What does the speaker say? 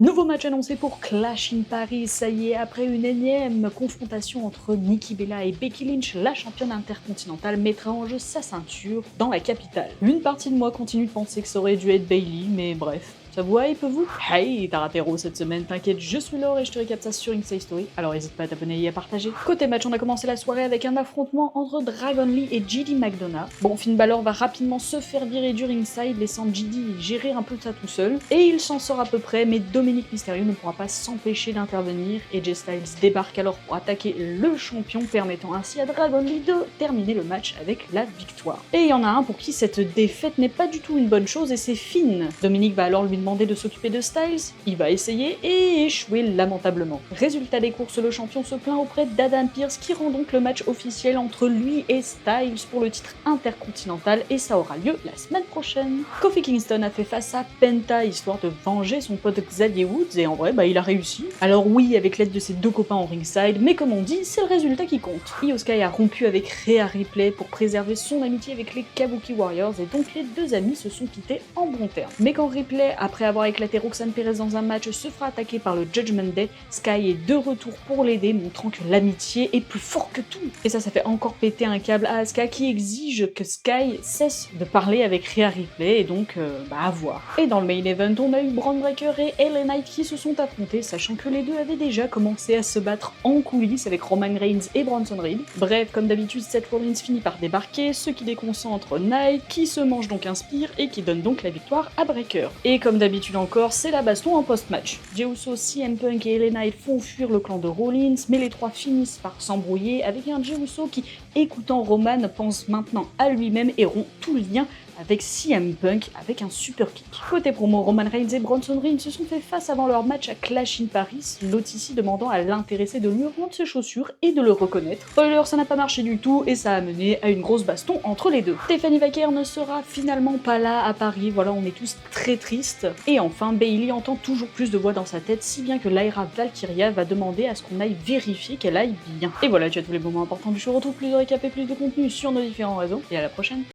Nouveau match annoncé pour Clash in Paris, ça y est, après une énième confrontation entre Nikki Bella et Becky Lynch, la championne intercontinentale mettra en jeu sa ceinture dans la capitale. Une partie de moi continue de penser que ça aurait dû être Bayley, mais bref. Ça vous hype vous? Hey, t'as raté Raw cette semaine, t'inquiète, je suis là et je te récap ça sur Inside Story, alors n'hésite pas à t'abonner et à partager. Côté match, on a commencé la soirée avec un affrontement entre Dragon Lee et JD McDonough. Bon, Finn Balor va rapidement se faire virer du ringside, laissant JD gérer un peu ça tout seul, et il s'en sort à peu près, mais Dominic Mysterio ne pourra pas s'empêcher d'intervenir, et Jay Styles débarque alors pour attaquer le champion, permettant ainsi à Dragon Lee de terminer le match avec la victoire. Et il y en a un pour qui cette défaite n'est pas du tout une bonne chose, et c'est Finn. Dominic va alors lui demander de s'occuper de Styles, il va essayer et échouer lamentablement. Résultat des courses, le champion se plaint auprès d'Adam Pearce qui rend donc le match officiel entre lui et Styles pour le titre intercontinental et ça aura lieu la semaine prochaine. Kofi Kingston a fait face à Penta histoire de venger son pote Xavier Woods et en vrai il a réussi. Alors oui, avec l'aide de ses deux copains en ringside, mais comme on dit, c'est le résultat qui compte. Io Sky a rompu avec Rhea Ripley pour préserver son amitié avec les Kabuki Warriors et donc les deux amis se sont quittés en bons termes. Mais quand Ripley, après avoir éclaté Roxanne Perez dans un match, se fera attaquer par le Judgment Day, Sky est de retour pour l'aider, montrant que l'amitié est plus fort que tout. Et ça fait encore péter un câble à Asuka qui exige que Sky cesse de parler avec Rhea Ripley et donc à voir. Et dans le main event, on a eu Bron Breakker et LA Knight qui se sont affrontés, sachant que les deux avaient déjà commencé à se battre en coulisses avec Roman Reigns et Bronson Reed. Bref, comme d'habitude, Seth Rollins finit par débarquer, ce qui déconcentre Knight, qui se mange donc un spear et qui donne donc la victoire à Breakker. Et comme d'habitude encore, c'est la baston en post-match. Jey Uso, CM Punk et LA Knight font fuir le clan de Rollins, mais les trois finissent par s'embrouiller avec un Jey Uso qui, écoutant Roman, pense maintenant à lui-même et rompt tout le lien avec CM Punk avec un super kick. Côté promo, Roman Reigns et Bronson Reed se sont fait face avant leur match à Clash in Paris, l'autre ici demandant à l'intéressé de lui rendre ses chaussures et de le reconnaître. Spoiler, ça n'a pas marché du tout et ça a mené à une grosse baston entre les deux. Stephanie Vaquer ne sera finalement pas là à Paris, voilà, on est tous très tristes. Et enfin, Bayley entend toujours plus de voix dans sa tête, si bien que Lyra Valkyria va demander à ce qu'on aille vérifier qu'elle aille bien. Et voilà, tu as tous les moments importants du show, retrouve plus de récap et plus de contenu sur nos différents réseaux, et à la prochaine.